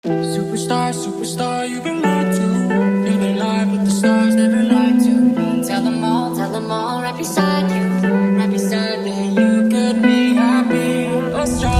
Superstar, superstar, you've been lied to. You've been lied, but the stars never lied to. Tell them all, right beside me. You could be happy. Let's try.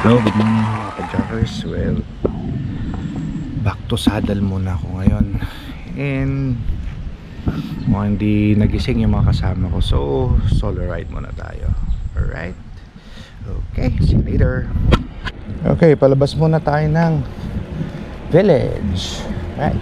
Hello, good morning mga ka-joggers. Well, back to saddle muna ako ngayon. And mukhang hindi nagising yung mga kasama ko, so solo ride muna tayo. Alright? Okay, see you later. Okay, palabas muna tayo ng village. Right?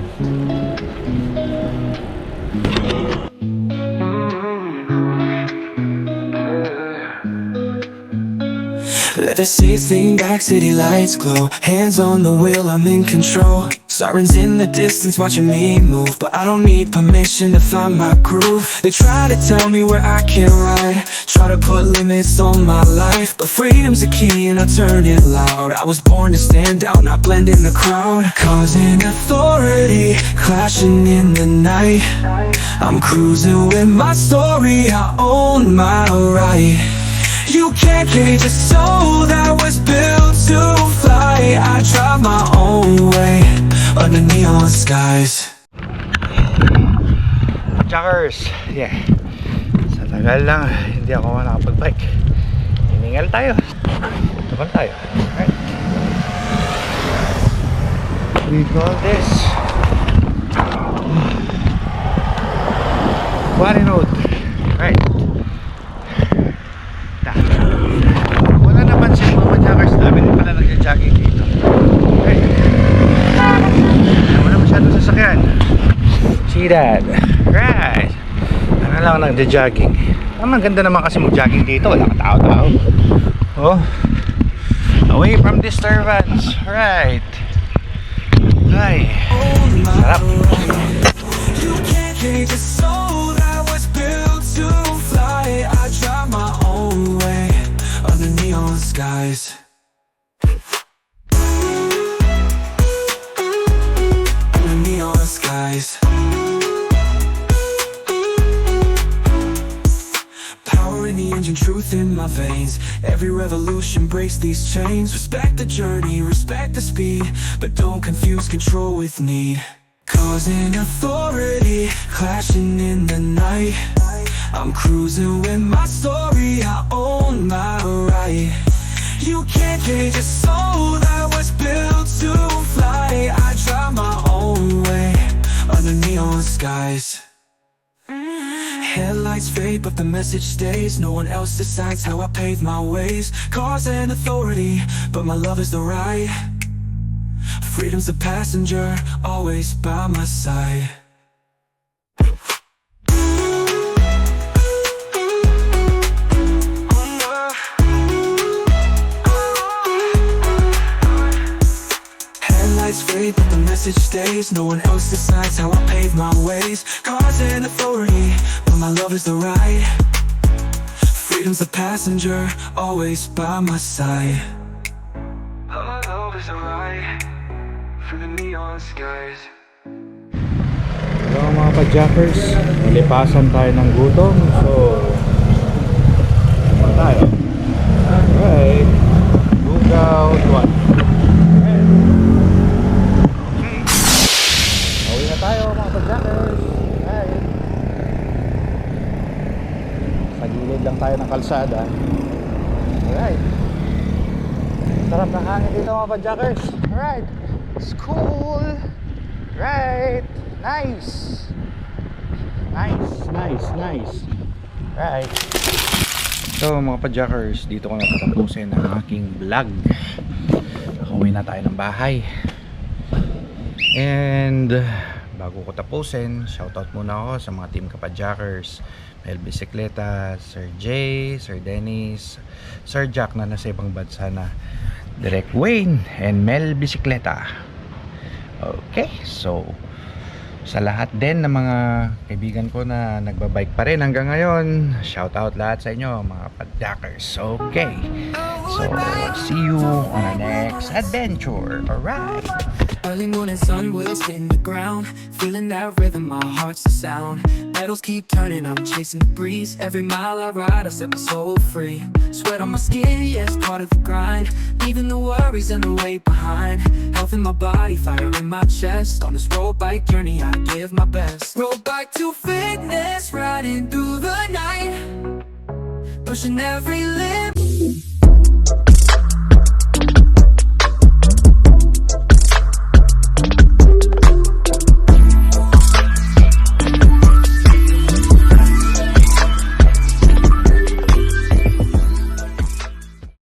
Let the seats lean back, city lights glow. Hands on the wheel, I'm in control. Sirens in the distance watching me move, but I don't need permission to find my groove. They try to tell me where I can't ride, try to put limits on my life, but freedom's the key and I turn it loud. I was born to stand out, not blend in the crowd. Causing authority, clashing in the night. I'm cruising with my story, I own my right. You can't cage a soul that was built to fly. I drive my own way under neon skies. Joggers, yeah. Sa tagal lang, hindi ako nakapag-bike. Hiningal tayo. Naman tayo. Alright. We call this Quarry Road. Alright. Wala naman si mga joggers namin, pala nagja-jogging dito. Okay. Wala masyadong sasakyan. See that? Right. Ano lang nagja-jogging. Ang ganda naman kasi mag-jogging dito, wala kang tao-tao. Oh. Away from disturbance. Right. Ay. Sarap. You can't cage a soul that was built to fly. I drive my own way under neon skies. Under neon skies. Power in the engine, truth in my veins. Every revolution breaks these chains. Respect the journey, respect the speed, but don't confuse control with need. Causing authority, clashing in the night. I'm cruising with my story, I own my right. You can't cage a soul that was built to fly. I drive my own way under neon skies. Headlights fade, but the message stays. No one else decides how I pave my ways. Cars and authority, but my love is the right. Freedom's a passenger, always by my side. Headlights fade, but the message stays. No one else decides how I pave my ways. Cars and authority, but my love is the right. Freedom's a passenger, always by my side. But my love is the right. Through the neon skies. Hello mga ka-jackers, nalipasan tayo ng gutom, so naman tayo. Alright, Lookout 1. Okay, pauwi na tayo mga ka-jackers. Alright, sa gilid lang tayo ng kalsada. Alright, sarap na hangin dito mga ka-jackers. Alright, it's cool. Right. Nice. Right. So mga pa-jackers, dito ko na patapusin ang aking vlog. Uwi na tayo ng bahay. And bago ko tapusin, shoutout muna ako sa mga team Kapadjakers, Mel Bicicleta, Sir Jay, Sir Dennis, Sir Jack na nasa ibang bansa na, Direk Wayne, and Mel Bicicleta. Okay, so sa lahat din ng mga kaibigan ko na nagbabike pa rin hanggang ngayon, shoutout lahat sa inyo mga Padjakers. Okay, so see you on the next adventure. Alright. Early morning sun wheels hitting the ground, feeling that rhythm, my heart's the sound. Pedals keep turning, I'm chasing the breeze. Every mile I ride, I set my soul free. Sweat on my skin, yeah, it's part of the grind. Leaving the worries and the weight behind. Health in my body, fire in my chest. On this road bike journey, I give my best. Road bike to fitness, riding through the night, pushing every limit.